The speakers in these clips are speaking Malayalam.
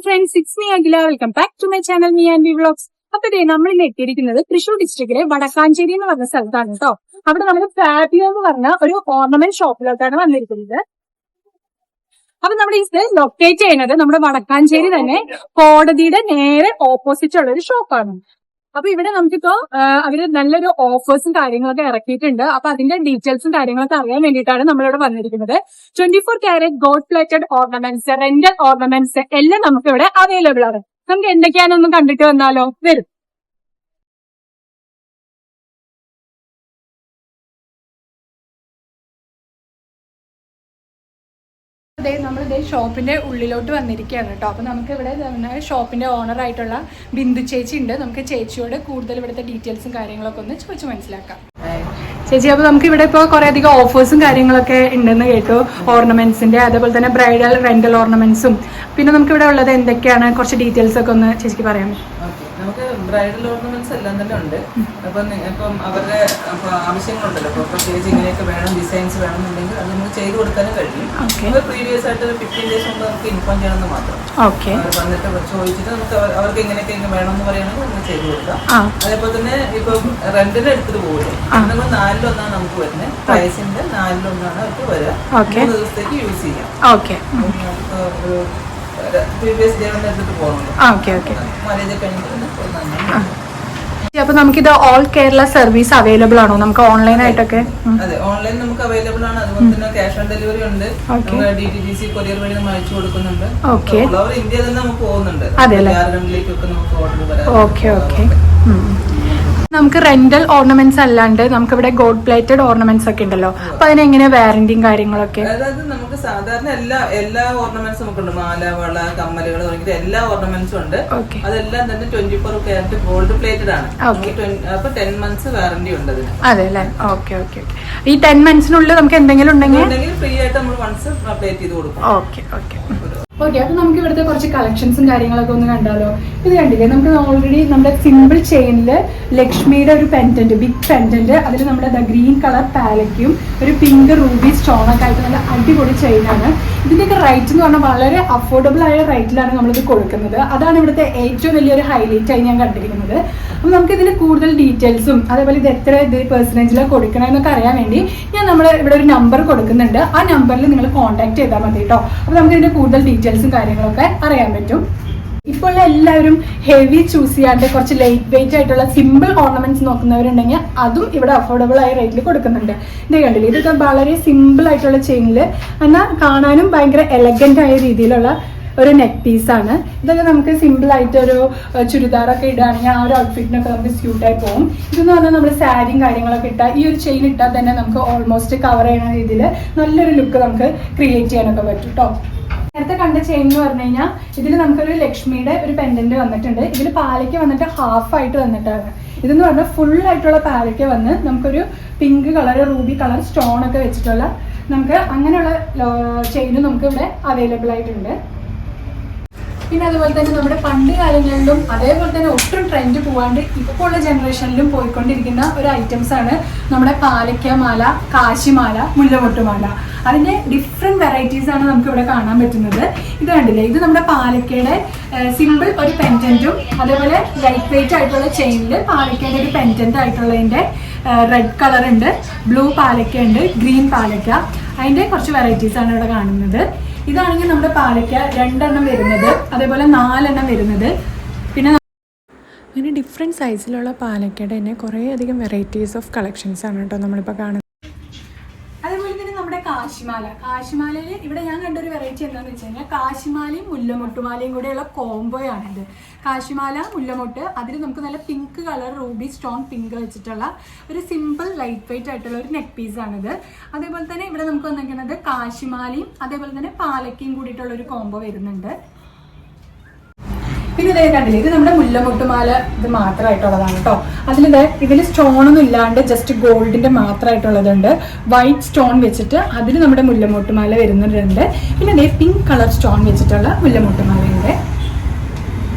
Friends, it's me Akhila. Welcome back to my channel me and vlogs. അപ്പൊ നമ്മൾ ഇന്ന് എത്തിയിരിക്കുന്നത് തൃശ്ശൂർ ഡിസ്ട്രിക്റ്റിലെ വടക്കാഞ്ചേരി എന്ന് പറഞ്ഞ സ്ഥലത്താണ് കേട്ടോ. അവിടെ നമ്മൾ ഫാബിയോ എന്ന് പറഞ്ഞ ഒരു ഓർണമെന്റ് ഷോപ്പിലോട്ടാണ് വന്നിരിക്കുന്നത്. അപ്പൊ നമ്മൾ ഇത് ലൊക്കേറ്റ് ചെയ്യുന്നത് നമ്മുടെ വടക്കാഞ്ചേരി തന്നെ കോടതിയുടെ നേരെ ഓപ്പോസിറ്റ് ഉള്ള ഒരു ഷോപ്പാണ്. അപ്പൊ ഇവിടെ നമുക്കിപ്പോ അവര് നല്ലൊരു ഓഫേഴ്സും കാര്യങ്ങളൊക്കെ ഇറക്കിയിട്ടുണ്ട്. അപ്പൊ അതിന്റെ ഡീറ്റെയിൽസും കാര്യങ്ങളൊക്കെ അറിയാൻ വേണ്ടിയിട്ടാണ് നമ്മളിവിടെ വന്നിരിക്കുന്നത്. 24 carrot gold plated ornaments, rental ornaments എല്ലാം നമുക്ക് ഇവിടെ അവൈലബിൾ ആണ്. നമുക്ക് എന്തൊക്കെയാണെന്നൊന്നും കണ്ടിട്ട് വന്നാലോ? വരും. നമ്മളിതേ ഷോപ്പിന്റെ ഉള്ളിലോട്ട് വന്നിരിക്കുകയാണ് കേട്ടോ. അപ്പൊ നമുക്ക് ഇവിടെ ഷോപ്പിന്റെ ഓണർ ആയിട്ടുള്ള ബിന്ദു ചേച്ചി ഉണ്ട്. നമുക്ക് ചേച്ചിയോട് കൂടുതൽ ഇവിടുത്തെ ഡീറ്റെയിൽസും കാര്യങ്ങളൊക്കെ ഒന്ന് ചോദിച്ചു മനസ്സിലാക്കാം. ചേച്ചി, അപ്പൊ നമുക്ക് ഇവിടെ ഇപ്പോൾ കുറെ അധികം ഓഫേഴ്സും കാര്യങ്ങളൊക്കെ ഉണ്ടെന്ന് കേട്ടു. ഓർണമെന്റ്സിന്റെ, അതേപോലെ തന്നെ ബ്രൈഡൽ റെന്റൽ ഓർണമെന്റ്സും. പിന്നെ നമുക്ക് ഇവിടെ ഉള്ളത് എന്തൊക്കെയാണ്, കുറച്ച് ഡീറ്റെയിൽസ് ഒക്കെ ഒന്ന് ചേച്ചിക്ക് പറയാമോ? നമുക്ക് ബ്രൈഡൽ ഓർണമെന്റ്സ് എല്ലാം തന്നെ ഉണ്ട്. ഇപ്പം അവരുടെ ആവശ്യങ്ങളുണ്ടല്ലോ, ഇപ്പോൾ പ്രത്യേകിച്ച് ഇങ്ങനെയൊക്കെ വേണം, ഡിസൈൻസ് വേണമെന്നുണ്ടെങ്കിൽ അത് നമുക്ക് ചെയ്ത് കൊടുക്കാനും കഴിയും. നമുക്ക് പ്രീവിയസ് ആയിട്ട് 15 days മുമ്പ് നമുക്ക് ഇൻഫോം ചെയ്യണമെന്ന് മാത്രം. അവർ വന്നിട്ട് ചോദിച്ചിട്ട് നമുക്ക് അവർക്ക് ഇങ്ങനെയൊക്കെ വേണമെന്ന് പറയുകയാണെങ്കിൽ നമുക്ക് ചെയ്ത് കൊടുക്കാം. അതേപോലെ തന്നെ ഇപ്പം റെന്റിന് എടുത്തിട്ട് പോകില്ലേ, നമ്മൾ 4-1 നമുക്ക് വരുന്നത്. പ്രൈസിന്റെ 4-1 അവർക്ക് വരിക. 3 ദിവസത്തേക്ക് യൂസ് ചെയ്യാം. അപ്പൊ നമുക്കിത് ഓൾ കേരള സർവീസ് അവൈലബിൾ ആണോ? നമുക്ക് ഓൺലൈൻ ആയിട്ടൊക്കെ? അതെ, ഓൺലൈൻ നമുക്ക് അവൈലബിൾ ആണ്. അതുപോലെ തന്നെ ക്യാഷ് ഓൺ ഡെലിവറി ഉണ്ട്. DTDC കൊറിയർ വഴി നമ്മൾ അയച്ചു കൊടുക്കുന്നുണ്ട്. ഇന്ത്യ തന്നെ നമുക്ക് പോകുന്നുണ്ട്. നമുക്ക് ഓർഡർ വരാം. നമുക്ക് റെന്റൽ ഓർണമെന്റ്സ് അല്ലാണ്ട് നമുക്കിവിടെ ഗോൾഡ് പ്ലേറ്റഡ് ഓർണമെന്റ്സ് ഒക്കെ ഉണ്ടല്ലോ. അപ്പൊ അതിനെങ്ങനെ വാറന്റിയും കാര്യങ്ങളൊക്കെ? അതായത് നമുക്ക് സാധാരണ എല്ലാ ഓർണമെന്റ്സും നമുക്കുണ്ട്. മാല, വള, കമ്മലുകൾ തുടങ്ങിയിട്ട് എല്ലാ ഓർണമെന്റ്സും ഉണ്ട്. അതെല്ലാം തന്നെ 24 കാരറ്റ് ഗോൾഡ് പ്ലേറ്റഡ് ആണ്. അപ്പൊ 10 months വാറന്റി ഉണ്ട് അതിന്. അതെ അല്ലേ? Okay okay. ഈ 10 monthsനുള്ളിൽ നമുക്ക് എന്തെങ്കിലും ഉണ്ടെങ്കിൽ ഫ്രീ ആയിട്ട് നമ്മൾ വൺസ് പ്ലേറ്റ് ചെയ്ത് കൊടുക്കും. Okay okay okay. അപ്പൊ നമുക്ക് ഇവിടുത്തെ കുറച്ച് കളക്ഷൻസും കാര്യങ്ങളൊക്കെ ഒന്ന് കണ്ടാലോ? ഇത് കണ്ടില്ലേ, നമുക്ക് ഓൾറെഡി നമ്മുടെ സിമ്പിൾ ചെയിനില് ലക്ഷ്മിയുടെ ഒരു പെൻഡന്റ്, ബിഗ് പെൻഡന്റ്, അതിൽ നമ്മുടെ ഗ്രീൻ കളർ പാലയ്ക്കും ഒരു പിങ്ക് റൂബി സ്റ്റോൺ ഒക്കെ ആയിട്ട് നല്ല അടിപൊളി ചെയിനാണ്. ഇതിന്റെയൊക്കെ റേറ്റ് എന്ന് പറഞ്ഞാൽ വളരെ അഫോർഡബിൾ ആയ റേറ്റിലാണ് നമ്മളിത് കൊടുക്കുന്നത്. അതാണ് ഇവിടുത്തെ ഏറ്റവും വലിയൊരു ഹൈലൈറ്റ് ആയി ഞാൻ കണ്ടിരിക്കുന്നത്. അപ്പൊ നമുക്ക് ഇതിന് കൂടുതൽ ഡീറ്റെയിൽസും അതേപോലെ ഇത് എത്ര പെർസെന്റേജിലാണ് കൊടുക്കണമെന്നൊക്കെ അറിയാൻ വേണ്ടി ഞാൻ ഇവിടെ ഒരു നമ്പർ കൊടുക്കുന്നുണ്ട്. ആ നമ്പറിൽ നിങ്ങൾ കോൺടാക്ട് ചെയ്താൽ മതി കേട്ടോ. അപ്പൊ നമുക്ക് ഇതിന്റെ കൂടുതൽ ഡീറ്റെയിൽസും കാര്യങ്ങളൊക്കെ അറിയാൻ പറ്റും. ഇപ്പോൾ എല്ലാവരും ഹെവി ചൂസ് ചെയ്യാണ്ട് കുറച്ച് ലൈറ്റ് വെയിറ്റ് ആയിട്ടുള്ള സിമ്പിൾ ഓർണമെന്റ്സ് നോക്കുന്നവരുണ്ടെങ്കിൽ അതും ഇവിടെ അഫോർഡബിൾ ആയ റേറ്റിൽ കൊടുക്കുന്നുണ്ട്. ഇത് കണ്ടില്ലേ, ഇതൊക്കെ വളരെ സിമ്പിൾ ആയിട്ടുള്ള ചെയിനിൽ എന്നാൽ കാണാനും ഭയങ്കര എലഗന്റ് ആയ രീതിയിലുള്ള ഒരു നെക്ക് പീസാണ്. ഇതൊക്കെ നമുക്ക് സിമ്പിൾ ആയിട്ട് ഒരു ചുരിദാറൊക്കെ ഇടുകയാണെങ്കിൽ ആ ഒരു ഔട്ട്ഫിറ്റിനൊക്കെ നമുക്ക് സ്യൂട്ടായി പോകും. ഇതെന്ന് പറഞ്ഞാൽ നമ്മൾ സാരിയും കാര്യങ്ങളൊക്കെ ഇട്ടാൽ, ഈ ഒരു ചെയിൻ ഇട്ടാൽ തന്നെ നമുക്ക് ഓൾമോസ്റ്റ് കവർ ചെയ്യുന്ന രീതിയിൽ നല്ലൊരു ലുക്ക് നമുക്ക് ക്രിയേറ്റ് ചെയ്യാനൊക്കെ പറ്റും കേട്ടോ. നേരത്തെ കണ്ട ചെയിൻ എന്ന് പറഞ്ഞു കഴിഞ്ഞാൽ ഇതിൽ നമുക്കൊരു ലക്ഷ്മിയുടെ ഒരു പെൻഡന്റ് വന്നിട്ടുണ്ട്. ഇതിൽ പാലയ്ക്ക് വന്നിട്ട് ഹാഫ് ആയിട്ട് വന്നിട്ടാണ്. ഇതെന്ന് പറഞ്ഞാൽ ഫുൾ ആയിട്ടുള്ള പാലയ്ക്ക് വന്ന് നമുക്കൊരു pink colour, Ruby colour stone ഒക്കെ വെച്ചിട്ടുള്ള നമുക്ക് അങ്ങനെയുള്ള ചെയിനും നമുക്ക് ഇവിടെ അവൈലബിൾ ആയിട്ടുണ്ട്. പിന്നെ അതുപോലെ തന്നെ നമ്മുടെ പണ്ട് കാലങ്ങളിലും അതേപോലെ തന്നെ ഒട്ടും ട്രെൻഡ് പോവാണ്ട് ഇപ്പോൾ ഉള്ള ജനറേഷനിലും പോയിക്കൊണ്ടിരിക്കുന്ന ഒരു ഐറ്റംസ് ആണ് നമ്മുടെ പാലയ്ക്ക മാല, കാശിമാല, മുല്ലമൊട്ടുമാല. അതിന്റെ ഡിഫറെന്റ് വെറൈറ്റീസ് ആണ് നമുക്ക് ഇവിടെ കാണാൻ പറ്റുന്നത്. ഇത് കണ്ടില്ലേ, ഇത് നമ്മുടെ പാലക്കയുടെ സിമ്പിൾ ഒരു പെൻഡന്റും അതേപോലെ ലൈറ്റ് വെയിറ്റ് ആയിട്ടുള്ള ചെയിനിൽ പാലക്കയുടെ ഒരു പെൻഡന്റ് ആയിട്ടുള്ളതിന്റെ റെഡ് കളർ ഉണ്ട്, ബ്ലൂ പാലക്ക ഉണ്ട്, ഗ്രീൻ പാലക്ക. അതിന്റെ കുറച്ച് വെറൈറ്റീസ് ആണ് ഇവിടെ കാണുന്നത്. ഇതാണെങ്കിൽ നമ്മുടെ പാലയ്ക്ക 2 വരുന്നത്, അതേപോലെ 4 വരുന്നത്. പിന്നെ അങ്ങനെ ഡിഫറെൻറ്റ് സൈസിലുള്ള പാലക്കയുടെ തന്നെ കുറേ അധികം വെറൈറ്റീസ് ഓഫ് കളക്ഷൻസ് ആണ് കേട്ടോ നമ്മളിപ്പോൾ കാണുന്നത്. അതേപോലെ തന്നെ നമ്മുടെ കാശിമാലയിൽ ഇവിടെ ഞാൻ കണ്ടൊരു വെറൈറ്റി എന്താണെന്ന് വെച്ച് കഴിഞ്ഞാൽ കാശിമാലയും മുല്ലമൊട്ടുമാലയും കൂടെയുള്ള കോംബോയാണിത്. കാശിമാല, മുല്ലമൊട്ട്, അതിൽ നമുക്ക് നല്ല pink colour Ruby stone pink വെച്ചിട്ടുള്ള ഒരു സിമ്പിൾ ലൈറ്റ് വെയിറ്റ് ആയിട്ടുള്ള ഒരു നെക്ക് പീസാണിത്. അതേപോലെ തന്നെ ഇവിടെ നമുക്ക് വന്നിരിക്കുന്നത് കാശിമാലയും അതേപോലെ തന്നെ പാലക്കയും കൂടിയിട്ടുള്ള ഒരു കോംബോ വരുന്നുണ്ട്. പിന്നെ ഇതേ കണ്ടില്ലേ, ഇത് നമ്മുടെ മുല്ലമൊട്ടുമാല ഇത് മാത്രമായിട്ടുള്ളതാണ് കേട്ടോ. ഇതിൽ സ്റ്റോണൊന്നും ഇല്ലാണ്ട് ജസ്റ്റ് ഗോൾഡിന്റെ മാത്രമായിട്ടുള്ളതുണ്ട്. വൈറ്റ് സ്റ്റോൺ വെച്ചിട്ട് അതിൽ നമ്മുടെ മുല്ലമൊട്ടുമാല വരുന്നുണ്ട്. പിന്നെ ഇതേ പിങ്ക് കളർ സ്റ്റോൺ വെച്ചിട്ടുള്ള മുല്ലമൊട്ടുമാലയുണ്ട്.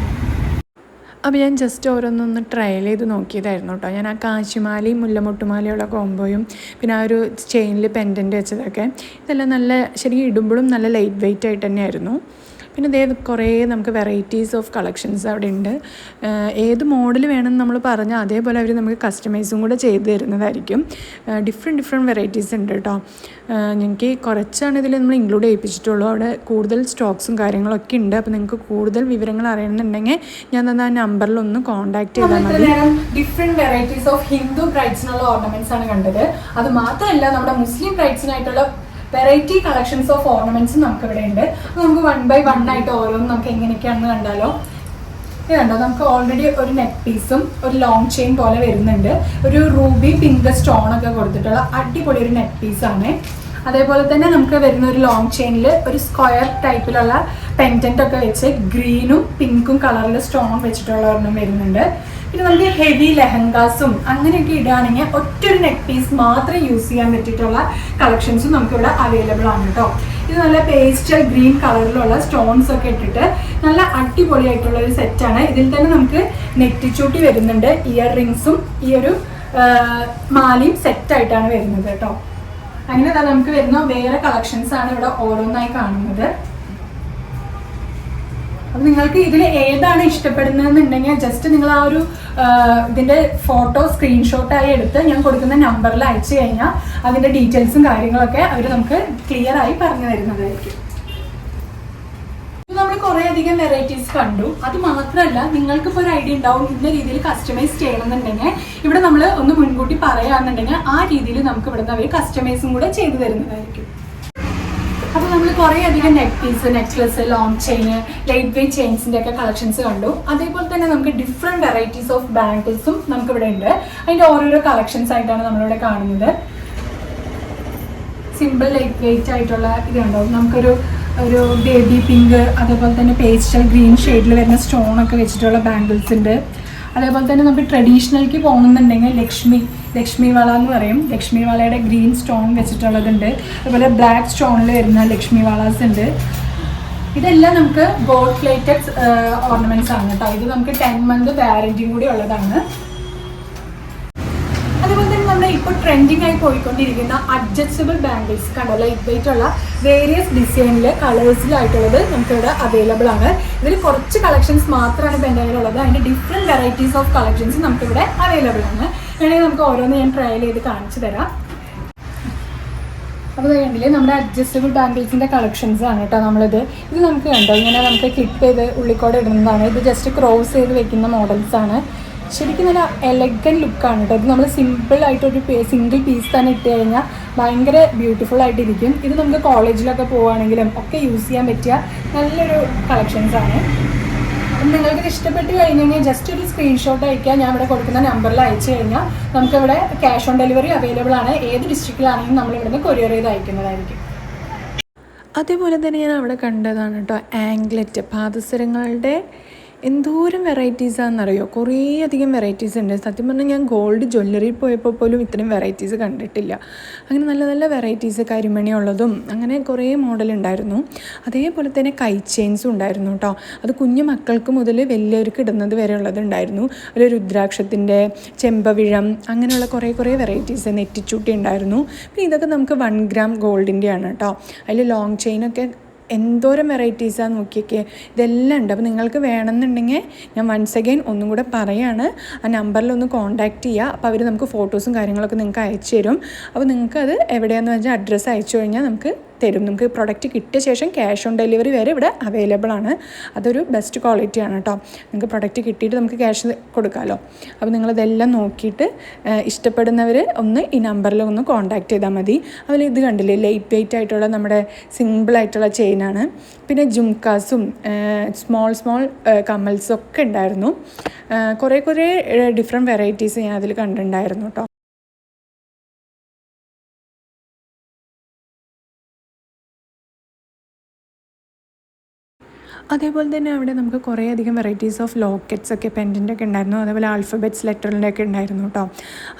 അപ്പോൾ ഞാൻ ജസ്റ്റ് ഓരോന്നൊന്ന് ട്രയൽ ചെയ്ത് നോക്കിയതായിരുന്നു കേട്ടോ. ഞാൻ ആ കാശിമാലയും മുല്ലമൊട്ടുമാലയുള്ള കോംബോയും പിന്നെ ആ ഒരു ചെയിനിൽ പെൻഡൻറ്റ് വെച്ചതൊക്കെ ഇതെല്ലാം നല്ല ശരിക്കും ഇടുമ്പോഴും നല്ല ലൈറ്റ് വെയിറ്റ് ആയിട്ട് തന്നെയായിരുന്നു. പിന്നെ ഇതേ കുറേ നമുക്ക് വെറൈറ്റീസ് ഓഫ് കളക്ഷൻസ് അവിടെ ഉണ്ട്. ഏത് മോഡൽ വേണമെന്ന് നമ്മൾ പറഞ്ഞാൽ അതേപോലെ അവർ നമുക്ക് കസ്റ്റമൈസും കൂടെ ചെയ്ത് തരുന്നതായിരിക്കും. ഡിഫറെൻറ്റ് വെറൈറ്റീസ് ഉണ്ട് കേട്ടോ. എനിക്ക് കുറച്ചാണ് ഇതിൽ നമ്മൾ ഇൻക്ലൂഡ് ചെയ്യിപ്പിച്ചിട്ടുള്ളൂ. അവിടെ കൂടുതൽ സ്റ്റോക്സും കാര്യങ്ങളൊക്കെ ഉണ്ട്. അപ്പോൾ നിങ്ങൾക്ക് കൂടുതൽ വിവരങ്ങൾ അറിയണമെന്നുണ്ടെങ്കിൽ ഞാൻ തന്നെ ആ നമ്പറിലൊന്ന് കോൺടാക്ട് ചെയ്താൽ മതി. ഡിഫറെന്റ് വെറൈറ്റീസ് ഓഫ് ഹിന്ദു ബ്രൈഡ്സിനുള്ള ഓർണമെന്റ്സ് ആണ് കണ്ടത്. അത് മാത്രമല്ല നമ്മുടെ മുസ്ലിം ബ്രൈഡ്സിനായിട്ടുള്ള വെറൈറ്റി കളക്ഷൻസ് ഓഫ് ഓർണമെന്റ്സ് നമുക്ക് ഇവിടെ ഉണ്ട്. നമുക്ക് 1 by 1 ആയിട്ട് ഓരോന്നും നമുക്ക് എങ്ങനെയൊക്കെയാണെന്ന് കണ്ടാലോ. ഇത് കണ്ടോ, നമുക്ക് ഓൾറെഡി ഒരു നെക്ക് പീസും ഒരു ലോങ് ചെയിൻ പോലെ വരുന്നുണ്ട്. ഒരു റൂബി പിങ്ക് സ്റ്റോൺ ഒക്കെ കൊടുത്തിട്ടുള്ള അടിപൊളി ഒരു നെക്ക് പീസാണ്. അതേപോലെ തന്നെ നമുക്ക് വരുന്ന ഒരു ലോങ് ചെയിനിൽ ഒരു സ്ക്വയർ ടൈപ്പിലുള്ള പെൻഡന്റ് ഒക്കെ വെച്ച് ഗ്രീനും പിങ്കും കളറിൽ സ്റ്റോൺ വെച്ചിട്ടുള്ള ഒരെണ്ണം വരുന്നുണ്ട്. പിന്നെ നമുക്ക് ഹെവി ലെഹങ്കാസും അങ്ങനെയൊക്കെ ഇടുകയാണെങ്കിൽ ഒറ്റൊരു നെക്ക് പീസ് മാത്രം യൂസ് ചെയ്യാൻ പറ്റിയിട്ടുള്ള കളക്ഷൻസും നമുക്കിവിടെ അവൈലബിൾ ആണ് കേട്ടോ. ഇത് നല്ല പേസ്റ്റൽ ഗ്രീൻ കളറിലുള്ള സ്റ്റോൺസ് ഒക്കെ ഇട്ടിട്ട് നല്ല അടിപൊളിയായിട്ടുള്ള ഒരു സെറ്റാണ്. ഇതിൽ തന്നെ നമുക്ക് നെറ്റിച്ചൂട്ടി വരുന്നുണ്ട്. ഇയർ റിങ്സും ഈ ഒരു മാലയും സെറ്റായിട്ടാണ് വരുന്നത് കേട്ടോ. അങ്ങനെ നമുക്ക് വരുന്ന വേറെ കളക്ഷൻസ് ആണ് ഇവിടെ ഓരോന്നായി കാണുന്നത്. അപ്പം നിങ്ങൾക്ക് ഇതിൽ ഏതാണ് ഇഷ്ടപ്പെടുന്നതെന്നുണ്ടെങ്കിൽ ജസ്റ്റ് നിങ്ങൾ ആ ഒരു ഇതിൻ്റെ ഫോട്ടോ സ്ക്രീൻഷോട്ടായി എടുത്ത് ഞാൻ കൊടുക്കുന്ന നമ്പറിൽ അയച്ചു കഴിഞ്ഞാൽ അതിൻ്റെ ഡീറ്റെയിൽസും കാര്യങ്ങളൊക്കെ അവർ നമുക്ക് ക്ലിയർ ആയി പറഞ്ഞു തരുന്നതായിരിക്കും. നമ്മൾ കുറേ അധികം വെറൈറ്റീസ് കണ്ടു. അത് മാത്രമല്ല, നിങ്ങൾക്കിപ്പോൾ ഒരു ഐഡിയ ഉണ്ടാവും ഇന്ന രീതിയിൽ കസ്റ്റമൈസ് ചെയ്യണമെന്നുണ്ടെങ്കിൽ ഇവിടെ നമ്മൾ ഒന്ന് മുൻകൂട്ടി പറയുകയാണെന്നുണ്ടെങ്കിൽ ആ രീതിയിൽ നമുക്ക് ഇവിടുന്ന് അവർ കസ്റ്റമൈസും കൂടെ ചെയ്തു തരുന്നതായിരിക്കും. അപ്പോൾ നമ്മൾ കുറേ അധികം neck piece, necklace, long chain, light weight ചെയിൻസിൻ്റെ ഒക്കെ കളക്ഷൻസ് കണ്ടു. അതേപോലെ തന്നെ നമുക്ക് ഡിഫറെൻറ്റ് വെറൈറ്റീസ് ഓഫ് ബാങ്കിൾസും നമുക്കിവിടെ ഉണ്ട്. അതിൻ്റെ ഓരോരോ കളക്ഷൻസ് ആയിട്ടാണ് നമ്മളിവിടെ കാണുന്നത്. സിമ്പിൾ ലൈറ്റ് വെയിറ്റ് ആയിട്ടുള്ള ഇതുണ്ടോ, നമുക്കൊരു ബേബി പിങ്ക്, അതേപോലെ തന്നെ പേസ്റ്റൽ ഗ്രീൻ ഷെയ്ഡിൽ വരുന്ന സ്റ്റോണൊക്കെ വെച്ചിട്ടുള്ള ബാങ്കിൾസ് ഉണ്ട്. അതേപോലെ തന്നെ നമുക്ക് ട്രഡീഷണൽക്ക് പോകുന്നുണ്ടെങ്കിൽ ലക്ഷ്മി വള എന്ന് പറയും. ലക്ഷ്മി വളയുടെ ഗ്രീൻ സ്റ്റോൺ വെച്ചിട്ടുള്ളതുണ്ട്. അതുപോലെ ബ്ലാക്ക് സ്റ്റോണിൽ വരുന്ന ലക്ഷ്മി വളാസ് ഉണ്ട്. ഇതെല്ലാം നമുക്ക് ഗോൾഡ് പ്ലേറ്റഡ് ഓർണമെന്റ്സ് ആണ് കേട്ടോ. ഇത് നമുക്ക് 10 month വാറന്റിയും കൂടി ഉള്ളതാണ്. അതുപോലെ തന്നെ നമ്മുടെ ഇപ്പോൾ ട്രെൻഡിങ് ആയി പോയിക്കൊണ്ടിരിക്കുന്ന അഡ്ജസ്റ്റബിൾ ബാങ്കിൾസ് കണ്ടോ, ലൈറ്റ് വെയിറ്റ് ഉള്ള വേരിയസ് ഡിസൈനിൽ കളേഴ്സിലായിട്ടുള്ളത് നമുക്കിവിടെ അവൈലബിൾ ആണ്. ഇതിൽ കുറച്ച് കളക്ഷൻസ് മാത്രമാണ് ഇപ്പോൾ എൻ്റെ കയ്യിലുള്ളത്. അതിൻ്റെ ഡിഫറെൻറ്റ് വെറൈറ്റീസ് ഓഫ് കളക്ഷൻസ് നമുക്കിവിടെ അവൈലബിൾ ആണ്. വേണമെങ്കിൽ നമുക്ക് ഓരോന്ന് ഞാൻ ട്രയൽ ചെയ്ത് കാണിച്ചു തരാം. അപ്പോൾ കണ്ടില്ലേ, നമ്മുടെ അഡ്ജസ്റ്റബിൾ ബാങ്കിൾസിൻ്റെ കളക്ഷൻസ് ആണ് കേട്ടോ നമ്മളിത്. ഇത് നമുക്ക് കണ്ടോ, ഇങ്ങനെ നമുക്ക് ക്ലിപ്പ് ചെയ്ത് ഉള്ളിക്കോടെ ഇടുന്നതാണ്. ഇത് ജസ്റ്റ് ക്രോസ് ചെയ്ത് വെക്കുന്ന മോഡൽസാണ്. ശരിക്കും നല്ല എലഗൻ ലുക്കാണ് കേട്ടോ. ഇത് നമ്മൾ സിമ്പിളായിട്ടൊരു സിംഗിൾ പീസ് തന്നെ ഇട്ട് കഴിഞ്ഞാൽ ഭയങ്കര ബ്യൂട്ടിഫുൾ ആയിട്ടിരിക്കും. ഇത് നമുക്ക് കോളേജിലൊക്കെ പോവുകയാണെങ്കിലും ഒക്കെ യൂസ് ചെയ്യാൻ പറ്റിയ നല്ലൊരു കളക്ഷൻസാണ്. അപ്പം നിങ്ങൾക്ക് ഇഷ്ടപ്പെട്ട് കഴിഞ്ഞെങ്കിൽ ജസ്റ്റ് ഒരു സ്ക്രീൻഷോട്ട് അയക്കുക. ഞാൻ ഇവിടെ കൊടുക്കുന്ന നമ്പറിൽ അയച്ചു കഴിഞ്ഞാൽ നമുക്കിവിടെ ക്യാഷ് ഓൺ ഡെലിവറി അവൈലബിൾ ആണ്. ഏത് ഡിസ്ട്രിക്റ്റിലാണെങ്കിലും നമ്മളിവിടുന്ന് കൊറിയർ ചെയ്ത് അയക്കുന്നതായിരിക്കും. അതേപോലെ തന്നെ ഞാൻ അവിടെ കണ്ടതാണ് കേട്ടോ ആംഗ്ലറ്റ് പാദസരങ്ങളുടെ എന്തോരം വെറൈറ്റീസാണെന്നറിയോ. കുറേ അധികം വെറൈറ്റീസ് ഉണ്ട്. സത്യം പറഞ്ഞാൽ ഞാൻ ഗോൾഡ് ജ്വല്ലറി പോയപ്പോൾ പോലും ഇത്രയും വെറൈറ്റീസ് കണ്ടിട്ടില്ല. അങ്ങനെ നല്ല നല്ല വെറൈറ്റീസ്, കരിമണി ഉള്ളതും അങ്ങനെ കുറേ മോഡൽ ഉണ്ടായിരുന്നു. അതേപോലെ തന്നെ കൈ ചെയിൻസും ഉണ്ടായിരുന്നു കേട്ടോ. അത് കുഞ്ഞു മക്കൾക്ക് മുതൽ വലിയവർക്ക് ഇടുന്നത് വരെ ഉള്ളതുണ്ടായിരുന്നു. ഒരു രുദ്രാക്ഷത്തിൻ്റെ, ചെമ്പവിഴം, അങ്ങനെയുള്ള കുറേ വെറൈറ്റീസ്, നെറ്റിച്ചൂട്ടി ഉണ്ടായിരുന്നു. പിന്നെ ഇതൊക്കെ നമുക്ക് 1 gram ഗോൾഡിൻ്റെയാണ് കേട്ടോ. അതിൽ ലോങ് ചെയിനൊക്കെ എന്തോരം വെറൈറ്റീസാണ് നോക്കിയൊക്കെ. ഇതെല്ലാം ഉണ്ട്. അപ്പോൾ നിങ്ങൾക്ക് വേണമെന്നുണ്ടെങ്കിൽ ഞാൻ വൺസ് അഗൈൻ ഒന്നും കൂടെ പറയാണ്, ആ നമ്പറിലൊന്ന് കോൺടാക്റ്റ് ചെയ്യുക. അപ്പോൾ അവർ നമുക്ക് ഫോട്ടോസും കാര്യങ്ങളൊക്കെ നിങ്ങൾക്ക് അയച്ചു തരും. അപ്പോൾ നിങ്ങൾക്കത് എവിടെയാണെന്ന് വെച്ചാൽ അഡ്രസ്സ് അയച്ചു കഴിഞ്ഞാൽ നമുക്ക് തരും. നമുക്ക് പ്രൊഡക്റ്റ് കിട്ടിയ ശേഷം ക്യാഷ് ഓൺ ഡെലിവറി വരെ ഇവിടെ അവൈലബിൾ ആണ്. അതൊരു ബെസ്റ്റ് ക്വാളിറ്റിയാണ് കേട്ടോ. നിങ്ങൾക്ക് പ്രൊഡക്റ്റ് കിട്ടിയിട്ട് നമുക്ക് ക്യാഷ് കൊടുക്കാമല്ലോ. അപ്പോൾ നിങ്ങളിതെല്ലാം നോക്കിയിട്ട് ഇഷ്ടപ്പെടുന്നവർ ഒന്ന് ഈ നമ്പറിൽ ഒന്ന് കോൺടാക്റ്റ് ചെയ്താൽ മതി. അതുപോലെ ഇത് കണ്ടില്ലേ, ലൈറ്റ് വെയിറ്റ് ആയിട്ടുള്ള നമ്മുടെ സിമ്പിളായിട്ടുള്ള ചെയിനാണ്. പിന്നെ ജുംക്കാസും സ്മോൾ കമ്മൽസും ഒക്കെ ഉണ്ടായിരുന്നു. കുറേ ഡിഫറെൻറ്റ് വെറൈറ്റീസ് ഞാൻ അതിൽ കണ്ടിട്ടുണ്ടായിരുന്നു കേട്ടോ. അതേപോലെ തന്നെ അവിടെ നമുക്ക് കുറേ അധികം വെറൈറ്റീസ് ഓഫ് ലോക്കറ്റ്സ് ഒക്കെ പെൻഡൻ്റ് ഒക്കെ ഉണ്ടായിരുന്നു. അതേപോലെ ആൽഫബറ്റ്സ് ലെറ്ററിൻ്റെ ഒക്കെ ഉണ്ടായിരുന്നു കേട്ടോ.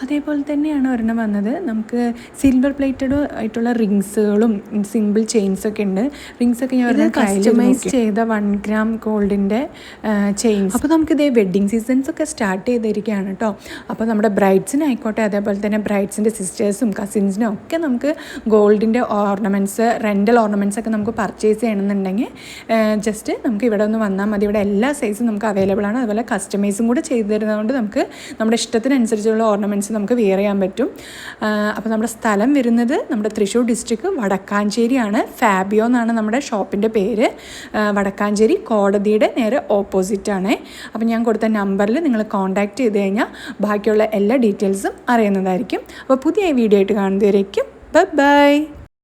അതേപോലെ തന്നെയാണ് ഒരെണ്ണം വന്നത്. നമുക്ക് സിൽവർ പ്ലേറ്റഡ് ആയിട്ടുള്ള റിങ്സുകളും സിമ്പിൾ ചെയിൻസ് ഒക്കെ ഉണ്ട്. റിങ്സ് ഒക്കെ ഞാൻ കസ്റ്റമൈസ് ചെയ്ത 1 gram ഗോൾഡിൻ്റെ ചെയിൻസ്. അപ്പോൾ നമുക്കിതേ വെഡ്ഡിങ് സീസൺസ് ഒക്കെ സ്റ്റാർട്ട് ചെയ്തിരിക്കുകയാണ് കേട്ടോ. അപ്പോൾ നമ്മുടെ ബ്രൈഡ്സിനായിക്കോട്ടെ, അതേപോലെ തന്നെ ബ്രൈഡ്സിൻ്റെ സിസ്റ്റേഴ്സും കസിൻസിനും ഒക്കെ നമുക്ക് ഗോൾഡിൻ്റെ ഓർണമെൻറ്റ്സ്, റെൻ്റൽ ഓർണമെൻറ്റ്സ് ഒക്കെ നമുക്ക് പർച്ചേസ് ചെയ്യണമെന്നുണ്ടെങ്കിൽ ജസ്റ്റ് നമുക്ക് ഇവിടെ ഒന്ന് വന്നാൽ മതി. ഇവിടെ എല്ലാ സൈസും നമുക്ക് അവൈലബിൾ ആണ്. അതുപോലെ കസ്റ്റമൈസും കൂടെ ചെയ്തു തരുന്നതുകൊണ്ട് നമുക്ക് നമ്മുടെ ഇഷ്ടത്തിനനുസരിച്ചുള്ള ഓർണമെൻറ്റ്സ് നമുക്ക് വെയർ ചെയ്യാൻ പറ്റും. അപ്പോൾ നമ്മുടെ സ്ഥലം വരുന്നത് നമ്മുടെ തൃശ്ശൂർ ഡിസ്ട്രിക്ട് വടക്കാഞ്ചേരിയാണ്. ഫാബിയോ എന്നാണ് നമ്മുടെ ഷോപ്പിൻ്റെ പേര്. വടക്കാഞ്ചേരി കോടതിയുടെ നേരെ ഓപ്പോസിറ്റാണ്. അപ്പോൾ ഞാൻ കൊടുത്ത നമ്പറിൽ നിങ്ങൾ കോൺടാക്റ്റ് ചെയ്ത് കഴിഞ്ഞാൽ ബാക്കിയുള്ള എല്ലാ ഡീറ്റെയിൽസും അറിയുന്നതായിരിക്കും. അപ്പോൾ പുതിയ വീഡിയോ ആയിട്ട് കാണുന്നവരേക്കും ബൈ.